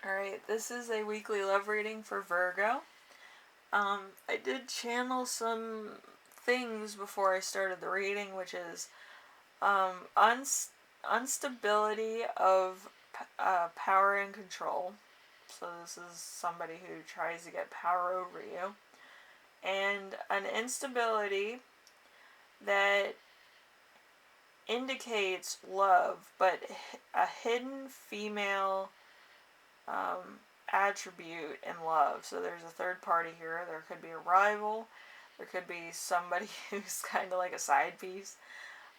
Alright, this is a weekly love reading for Virgo. I did channel some things before I started the reading, which is instability of power and control. So this is somebody who tries to get power over you. And an instability that indicates love, but a hidden female attribute in love. So there's a third party here. There could be a rival. There could be somebody who's kind of like a side piece.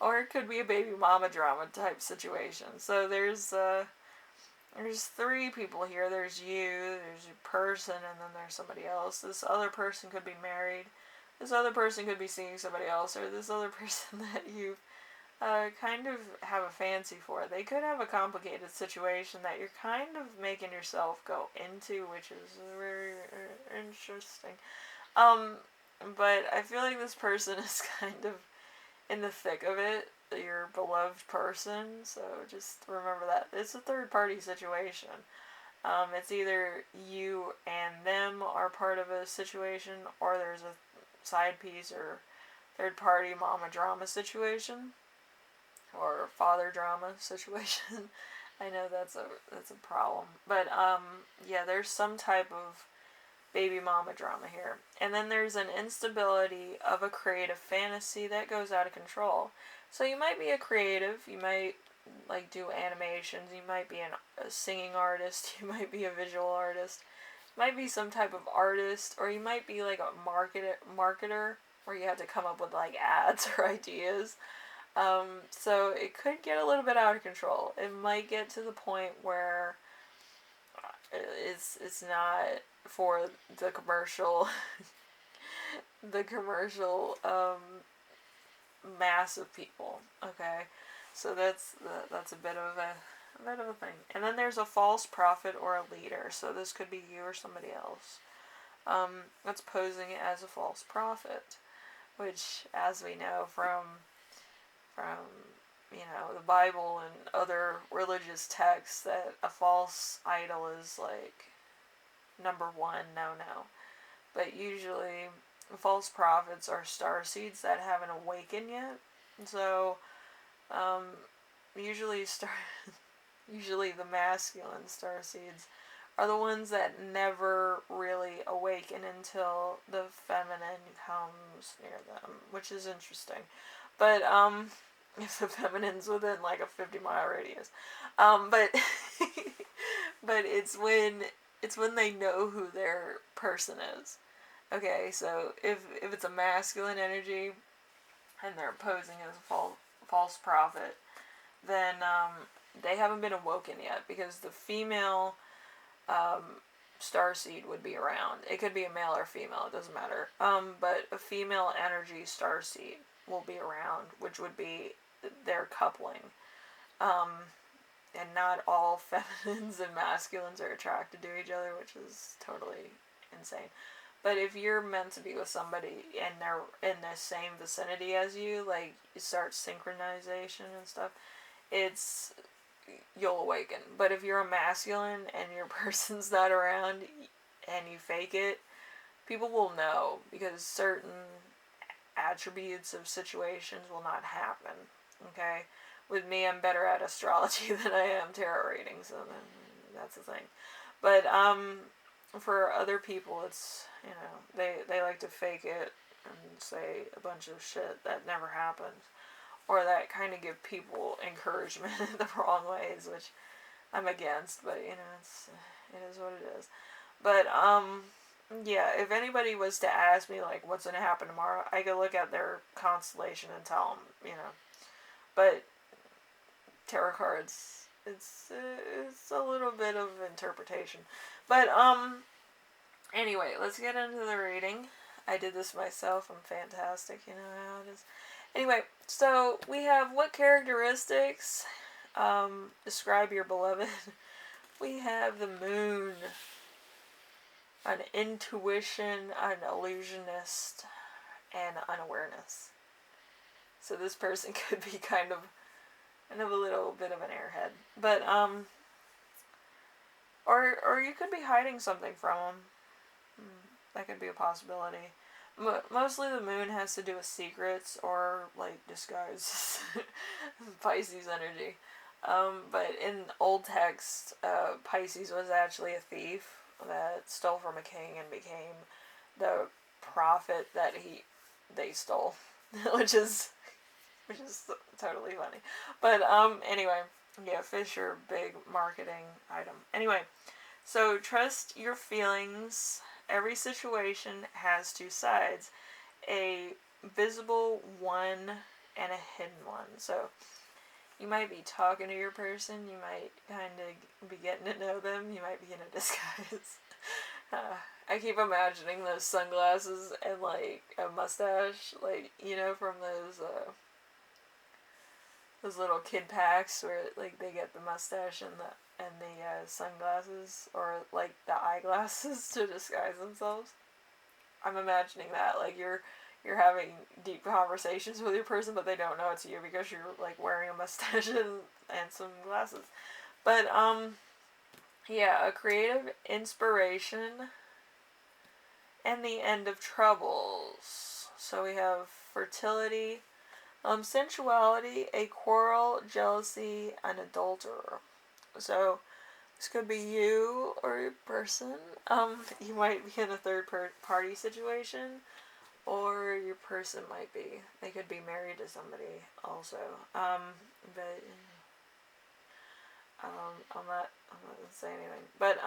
Or it could be a baby mama drama type situation. So there's three people here. There's you, there's your person, and then there's somebody else. This other person could be married. This other person could be seeing somebody else, or this other person that you kind of have a fancy for. They could have a complicated situation that you're kind of making yourself go into, which is very interesting. But I feel like this person is kind of in the thick of it, your beloved person, so just remember that. It's a third party situation. It's either you and them are part of a situation, or there's a side piece or third party mama drama situation, or father drama situation. I know that's a problem, but yeah, there's some type of baby mama drama here. And then there's an instability of a creative fantasy that goes out of control. So you might be a creative, you might like do animations, you might be a singing artist, you might be a visual artist, you might be some type of artist, or you might be like a marketer where you have to come up with like ads or ideas. So it could get a little bit out of control. It might get to the point where it's not for the commercial mass of people. Okay, so that's a bit of a thing. And then there's a false prophet or a leader. So this could be you or somebody else. That's posing as a false prophet, which, as we know from the Bible and other religious texts, that a false idol is like number one no. But usually false prophets are star seeds that haven't awakened yet. So usually usually the masculine star seeds are the ones that never really awaken until the feminine comes near them, which is interesting. But if the feminine's within like a 50-mile radius. But but it's when they know who their person is. Okay, so if it's a masculine energy and they're posing as a false prophet, then they haven't been awoken yet, because the female starseed would be around. It could be a male or female, it doesn't matter. But a female energy starseed will be around, which would be their coupling. And not all feminines and masculines are attracted to each other, which is totally insane. But if you're meant to be with somebody and they're in the same vicinity as you, like you start synchronization and stuff, you'll awaken. But if you're a masculine and your person's not around and you fake it, people will know, because certain attributes of situations will not happen. Okay? With me, I'm better at astrology than I am tarot readings, so that's the thing. But for other people, it's, they like to fake it and say a bunch of shit that never happens, or that kind of give people encouragement in the wrong ways, which I'm against. But it is what it is. But yeah, if anybody was to ask me like what's gonna happen tomorrow, I could look at their constellation and tell them, But tarot cards, it's a little bit of interpretation. But anyway, let's get into the reading. I did this myself. I'm fantastic. You know how it is. Anyway, so we have what characteristics describe your beloved. We have the moon, an intuition, an illusionist, and unawareness. So this person could be kind of a little bit of an airhead. But Or you could be hiding something from them. That could be a possibility. Mostly the moon has to do with secrets or like disguise. Pisces energy. But in old text, Pisces was actually a thief that stole from a king and became the prophet that they stole, which is totally funny. But anyway, yeah, fish are a big marketing item. Anyway, so trust your feelings. Every situation has two sides, a visible one and a hidden one. So you might be talking to your person, you might kind of be getting to know them, you might be in a disguise. I keep imagining those sunglasses and like a mustache, like, you know, from those little kid packs where like they get the mustache and the sunglasses or like the eyeglasses to disguise themselves. I'm imagining that like you're having deep conversations with your person, but they don't know it's you because you're like wearing a mustache and some glasses. But yeah, a creative inspiration and the end of troubles. So we have fertility, sensuality, a quarrel, jealousy, an adulterer. So this could be you or your person. You might be in a third party situation, or your person might be. They could be married to somebody also. But I'm not gonna say anything. But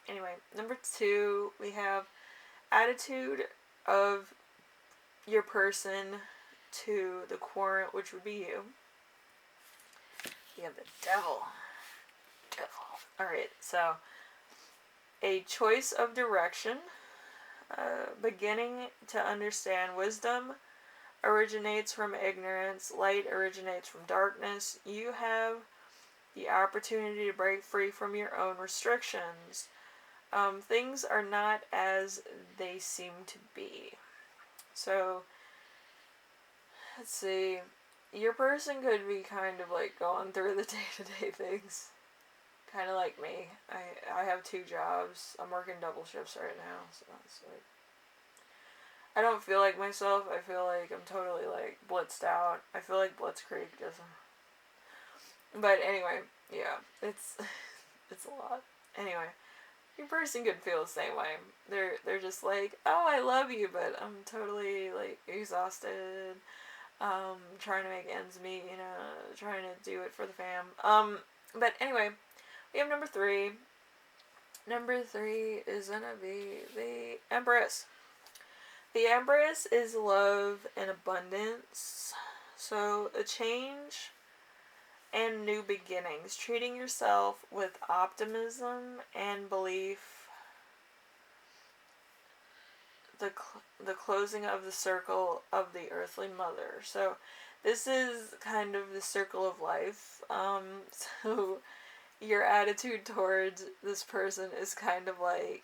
anyway, number 2 we have attitude of your person to the querent, which would be you. You have the devil. Alright, so a choice of direction, beginning to understand wisdom originates from ignorance, light originates from darkness. You have the opportunity to break free from your own restrictions. Things are not as they seem to be. So, let's see. Your person could be kind of like going through the day-to-day things. Kind of like me. I have 2 jobs. I'm working double shifts right now, so it's like I don't feel like myself. I feel like I'm totally like blitzed out. I feel like Blitzkrieg just. But anyway, yeah, it's a lot. Anyway, your person could feel the same way. They're just like, oh, I love you, but I'm totally like exhausted. Trying to make ends meet, you know, trying to do it for the fam. But anyway, we have number 3. Number 3 is gonna be the Empress. The Empress is love and abundance. So a change and new beginnings. Treating yourself with optimism and belief. The closing of the circle of the earthly mother. So this is kind of the circle of life. So your attitude towards this person is kind of like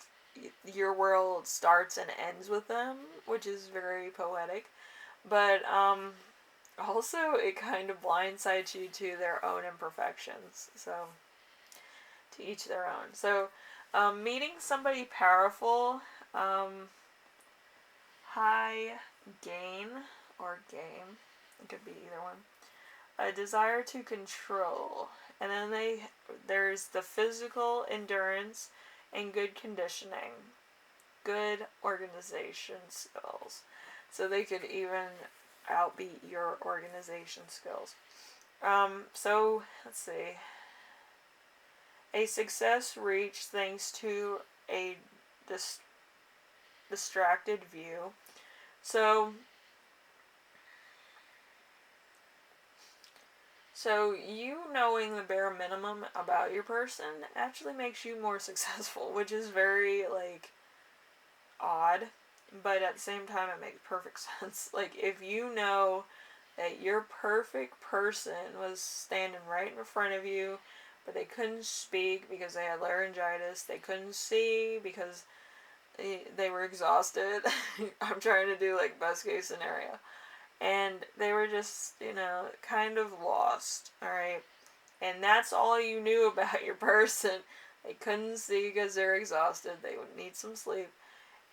your world starts and ends with them, which is very poetic. But also it kind of blindsides you to their own imperfections. So to each their own. So meeting somebody powerful, high gain or game, it could be either one. A desire to control. And then there's the physical endurance and good conditioning, good organization skills. So they could even outbeat your organization skills. So let's see. A success reached thanks to a distracted view. So you knowing the bare minimum about your person actually makes you more successful, which is very, like, odd, but at the same time it makes perfect sense. Like, if you know that your perfect person was standing right in front of you, but they couldn't speak because they had laryngitis, they couldn't see because they were exhausted. I'm trying to do, like, best case scenario. And they were just, you know, kind of lost, alright? And that's all you knew about your person. They couldn't see because they're exhausted. They would need some sleep.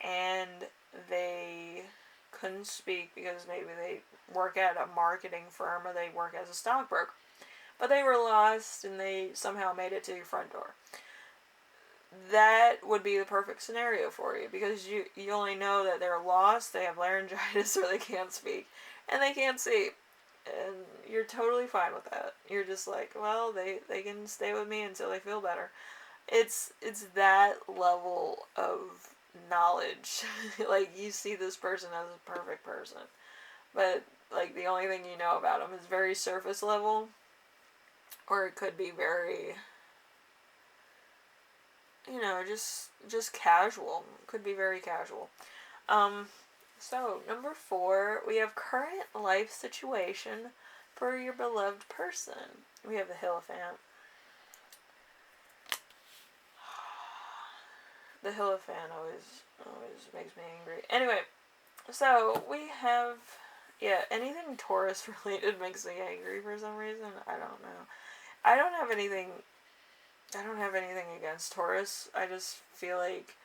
And they couldn't speak because maybe they work at a marketing firm or they work as a stockbroker. But they were lost and they somehow made it to your front door. That would be the perfect scenario for you because you only know that they're lost, they have laryngitis, or they can't speak, and they can't see. And you're totally fine with that. You're just like, well, they can stay with me until they feel better. It's that level of knowledge. Like, you see this person as a perfect person. But, like, the only thing you know about them is very surface level. Or it could be very, just casual. Could be very casual. So, number 4, we have current life situation for your beloved person. We have the Hierophant. The Hierophant always makes me angry. Anyway, so we have, anything Taurus related makes me angry for some reason. I don't know. I don't have anything against Taurus. I just feel like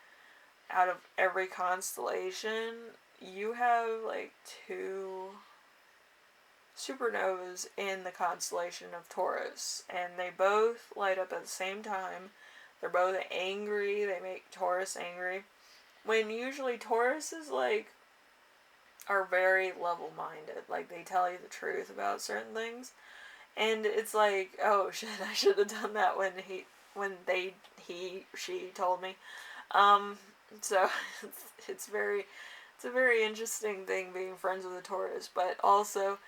out of every constellation, you have like 2 supernovas in the constellation of Taurus, and they both light up at the same time. They're both angry. They make Taurus angry. When usually Taurus is like, are very level-minded. Like, they tell you the truth about certain things. And it's like, oh shit, I should have done that when she told me. So it's a very interesting thing being friends with a Taurus, but also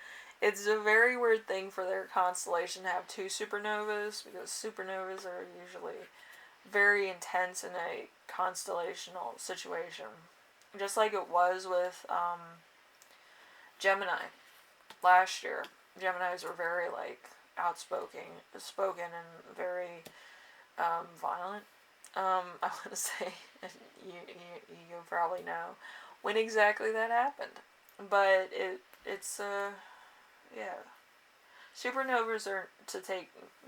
it's a very weird thing for their constellation to have 2 supernovas, because supernovas are usually very intense in a constellational situation. Just like it was with Gemini last year. Geminis were very like outspoken and very violent. I want to say, you probably know when exactly that happened, but it's supernovas are to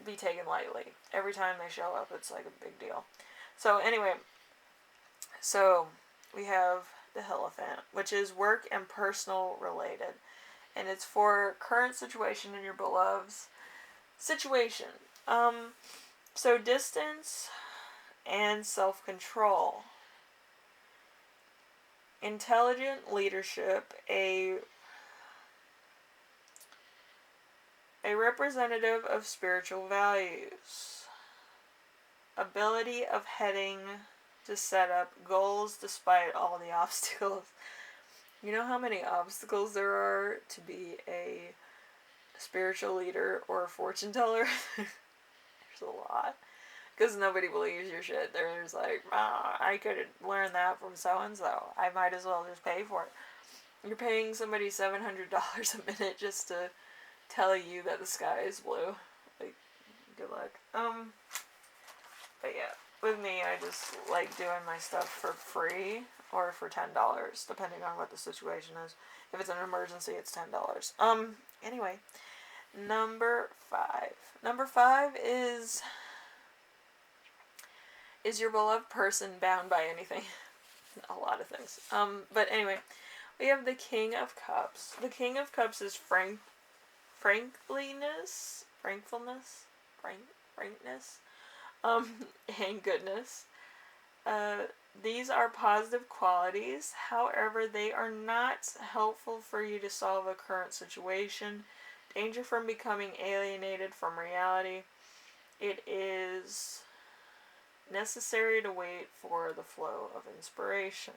be taken lightly. Every time they show up, it's like a big deal. So anyway, we have the Hierophant, which is work and personal related, and it's for current situation in your beloved's situation. So distance and self-control, intelligent leadership, a representative of spiritual values, ability of heading to set up goals despite all the obstacles. You know how many obstacles there are to be a spiritual leader or a fortune teller? There's a lot. Because nobody believes your shit. They're just like, I could learn that from so-and-so. I might as well just pay for it. You're paying somebody $700 a minute just to tell you that the sky is blue. Like, good luck. But yeah, with me, I just like doing my stuff for free or for $10, depending on what the situation is. If it's an emergency, it's $10. Anyway, number 5. Number 5 is your beloved person bound by anything? A lot of things. But anyway, we have the King of Cups. The King of Cups is frankness, and goodness. These are positive qualities. However, they are not helpful for you to solve a current situation. Danger from becoming alienated from reality. It is necessary to wait for the flow of inspiration.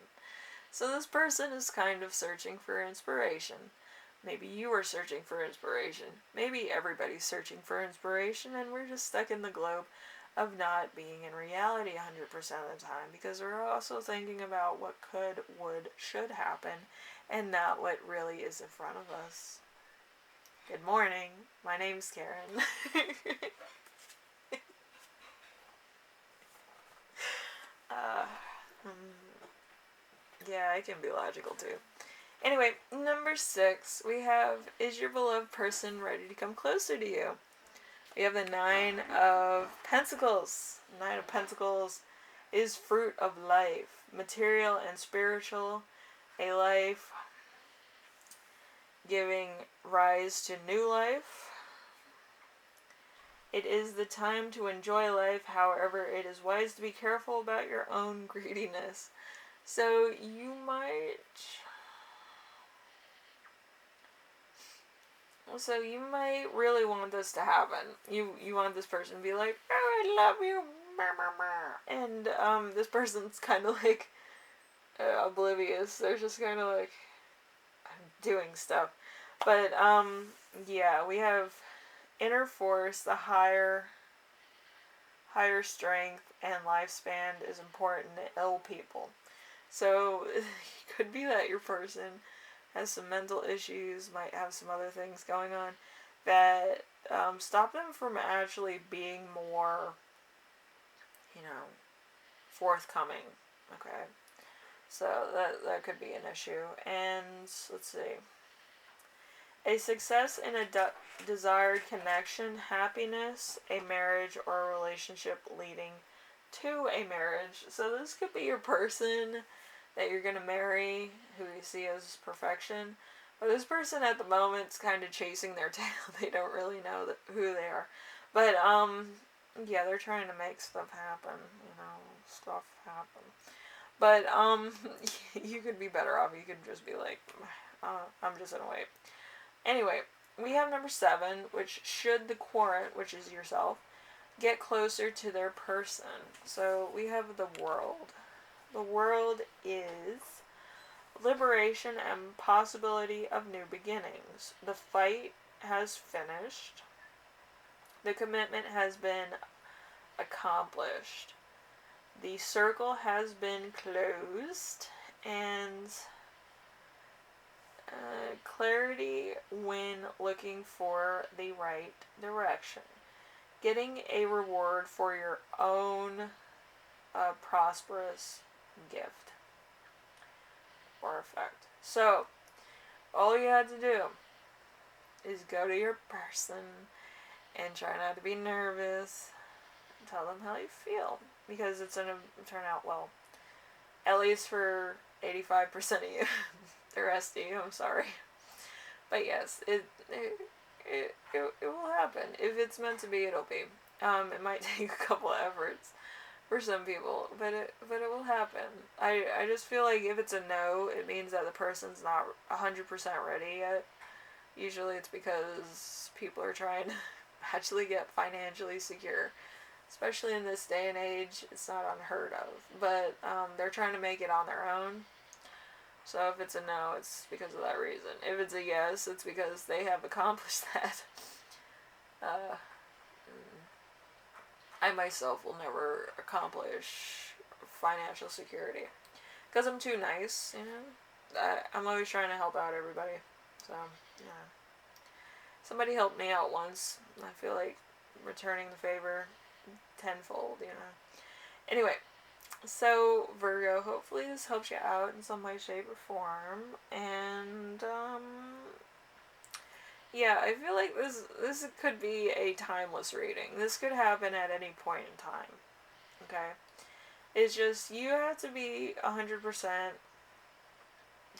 So this person is kind of searching for inspiration. Maybe you are searching for inspiration. Maybe everybody's searching for inspiration, and we're just stuck in the globe of not being in reality 100% of the time, because we're also thinking about what could, would, should happen, and not what really is in front of us. Good morning. My name's Karen. Yeah, I can be logical too. Anyway, number 6, we have, is your beloved person ready to come closer to you? We have the Nine of Pentacles. Nine of Pentacles is fruit of life, material and spiritual, a life giving rise to new life. It is the time to enjoy life, however, it is wise to be careful about your own greediness. So you might really want this to happen. You want this person to be like, oh, I love you, and this person's kind of like oblivious. They're just kind of like doing stuff. But yeah, we have inner force, the higher strength and lifespan is important to ill people. So it could be that your person has some mental issues, might have some other things going on that stop them from actually being more, forthcoming. Okay, so that could be an issue. And let's see. A success in a desired connection, happiness, a marriage, or a relationship leading to a marriage. So this could be your person that you're going to marry, who you see as perfection. But this person at the moment's kind of chasing their tail. They don't really know who they are. But, yeah, they're trying to make stuff happen. Stuff happen. But, you could be better off. You could just be like, I'm just going to wait. Anyway, we have number 7, which should the Querent, which is yourself, get closer to their person. So we have the World. The World is liberation and possibility of new beginnings. The fight has finished. The commitment has been accomplished. The circle has been closed. And clarity when looking for the right direction. Getting a reward for your own prosperous gift or effect. So, all you had to do is go to your person and try not to be nervous. Tell them how you feel, because it's going to turn out well. At least for 85% of you. The rest of you, I'm sorry. But yes, it will happen. If it's meant to be, it'll be. It might take a couple of efforts for some people, but it will happen. I just feel like if it's a no, it means that the person's not 100% ready yet. Usually it's because people are trying to actually get financially secure. Especially in this day and age, it's not unheard of. But they're trying to make it on their own. So if it's a no, it's because of that reason. If it's a yes, it's because they have accomplished that. I myself will never accomplish financial security. Because I'm too nice, I'm always trying to help out everybody. So, yeah. Somebody helped me out once. I feel like returning the favor tenfold, Anyway. So, Virgo, hopefully this helps you out in some way, shape, or form. And, yeah, I feel like this could be a timeless reading. This could happen at any point in time. Okay? It's just, you have to be 100%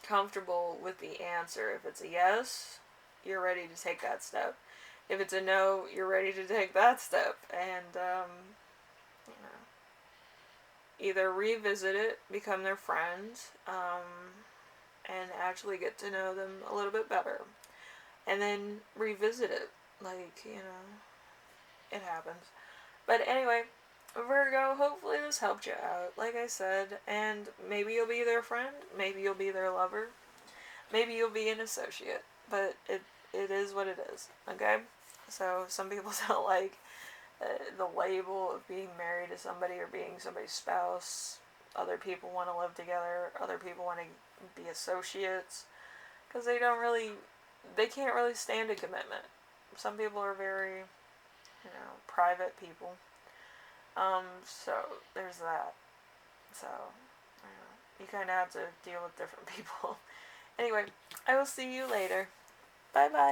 comfortable with the answer. If it's a yes, you're ready to take that step. If it's a no, you're ready to take that step. And, either revisit it, become their friend, and actually get to know them a little bit better. And then revisit it. It happens. But anyway, Virgo, hopefully this helped you out, like I said. And maybe you'll be their friend. Maybe you'll be their lover. Maybe you'll be an associate. But it is what it is. Okay? So some people don't like the label of being married to somebody or being somebody's spouse. Other people want to live together. Other people want to be associates. Because they can't really stand a commitment. Some people are very, private people. So there's that. So, you kind of have to deal with different people. Anyway, I will see you later. Bye-bye.